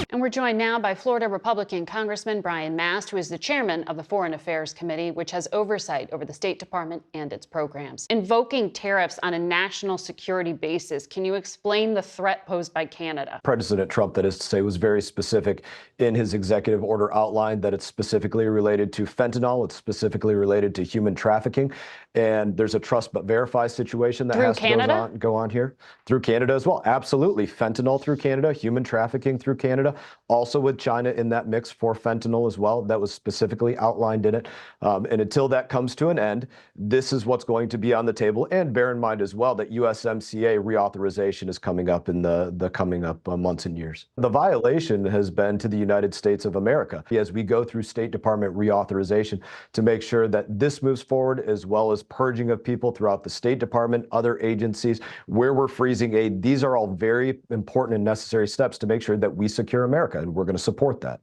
And we're joined now by Florida Republican Congressman Brian Mast, who is the chairman of the Foreign Affairs Committee, which has oversight over the State Department and its programs. Invoking tariffs on a national security basis, can you explain the threat posed by Canada? President Trump, that is to say, was very specific in his executive order outlined that it's specifically related to fentanyl, it's specifically related to human trafficking, and there's a trust but verify situation that has to go on here. Through Canada as well, absolutely. Fentanyl through Canada, human trafficking through Canada, also with China in that mix for fentanyl as well. That was specifically outlined in it. And until that comes to an end, this is what's going to be on the table. And bear in mind as well that USMCA reauthorization is coming up in the coming up months and years. The violation has been to the United States of America as we go through State Department reauthorization to make sure that this moves forward, as well as purging of people throughout the State Department, other agencies where we're freezing aid. These are all very important and necessary steps to make sure that we secure America, and we're going to support that.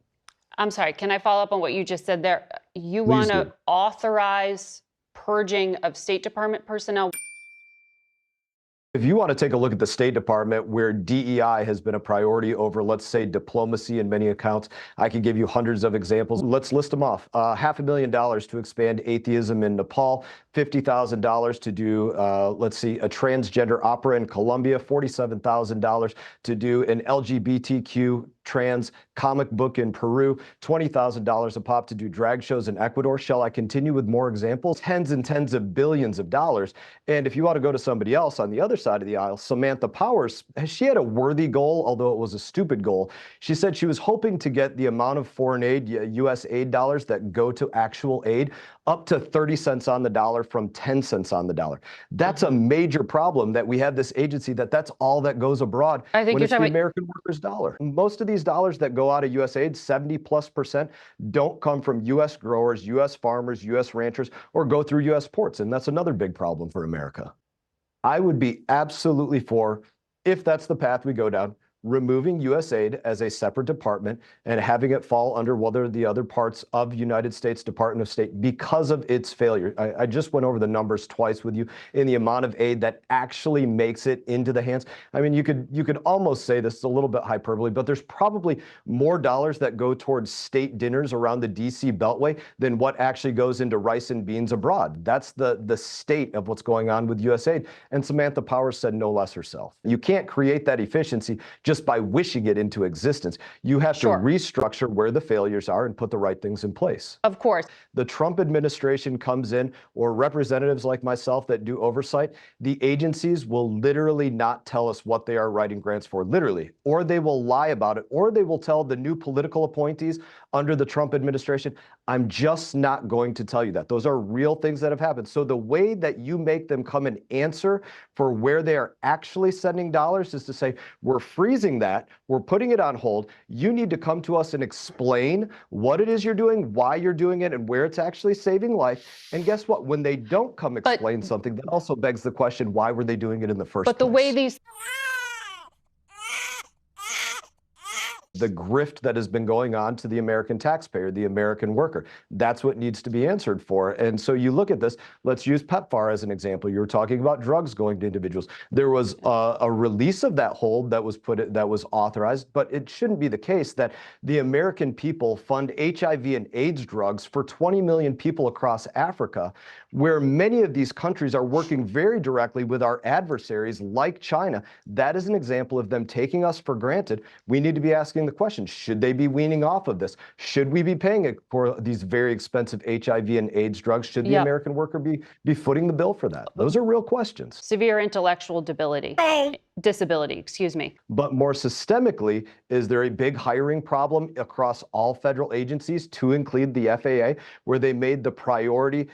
I'm sorry, can I follow up on what you just said there? You want to authorize purging of State Department personnel? If you want to take a look at the State Department, where DEI has been a priority over, let's say, diplomacy in many accounts, I can give you hundreds of examples. Let's list them off. $500,000 to expand atheism in Nepal, $50,000 to do, let's see, a transgender opera in Colombia, $47,000 to do an LGBTQ trans comic book in Peru, $20,000 a pop to do drag shows in Ecuador. Shall I continue with more examples? Tens and tens of billions of dollars. And if you want to go to somebody else on the other side of the aisle, Samantha Powers, she had a worthy goal, although it was a stupid goal. She said she was hoping to get the amount of foreign aid, USAID dollars that go to actual aid, up to 30 cents on the dollar from 10 cents on the dollar. That's a major problem, that we have this agency that's all that goes abroad when it's the American workers' dollar. Most of these dollars that go out of USAID, 70+%, don't come from U.S. growers, U.S. farmers, U.S. ranchers, or go through U.S. ports. And that's another big problem for America. I would be absolutely for, if that's the path we go down, removing USAID as a separate department and having it fall under one of the other parts of United States Department of State because of its failure. I just went over the numbers twice with you in the amount of aid that actually makes it into the hands. I mean, you could almost say this is a little bit hyperbole, but there's probably more dollars that go towards state dinners around the DC Beltway than what actually goes into rice and beans abroad. That's the state of what's going on with USAID. And Samantha Powers said no less herself. You can't create that efficiency just by wishing it into existence. You have to restructure where the failures are and put the right things in place. Of course. The Trump administration comes in, or representatives like myself that do oversight, the agencies will literally not tell us what they are writing grants for, literally, or they will lie about it, or they will tell the new political appointees under the Trump administration, I'm just not going to tell you that. Those are real things that have happened. So the way that you make them come and answer for where they are actually sending dollars is to say, we're freezing that, we're putting it on hold. You need to come to us and explain what it is you're doing, why you're doing it, and where it's actually saving life. And guess what? When they don't come explain something, that also begs the question, why were they doing it in the first place? But the way these... The grift that has been going on to the American taxpayer, the American worker. That's what needs to be answered for. And so you look at this, let's use PEPFAR as an example. You were talking about drugs going to individuals. There was a release of that hold that was authorized, but it shouldn't be the case that the American people fund HIV and AIDS drugs for 20 million people across Africa, where many of these countries are working very directly with our adversaries like China. That is an example of them taking us for granted. We need to be asking the question, should they be weaning off of this? Should we be paying it for these very expensive HIV and AIDS drugs? Should the American worker be footing the bill for that? Those are real questions. Severe intellectual disability, excuse me. But more systemically, is there a big hiring problem across all federal agencies, to include the FAA, where they made the priority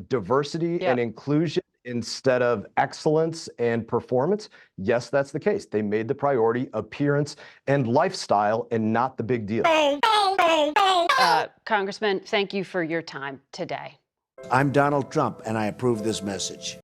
diversity and inclusion instead of excellence and performance? Yes, that's the case. They made the priority appearance and lifestyle and not the big deal. Congressman, thank you for your time today. I'm Donald Trump, and I approve this message.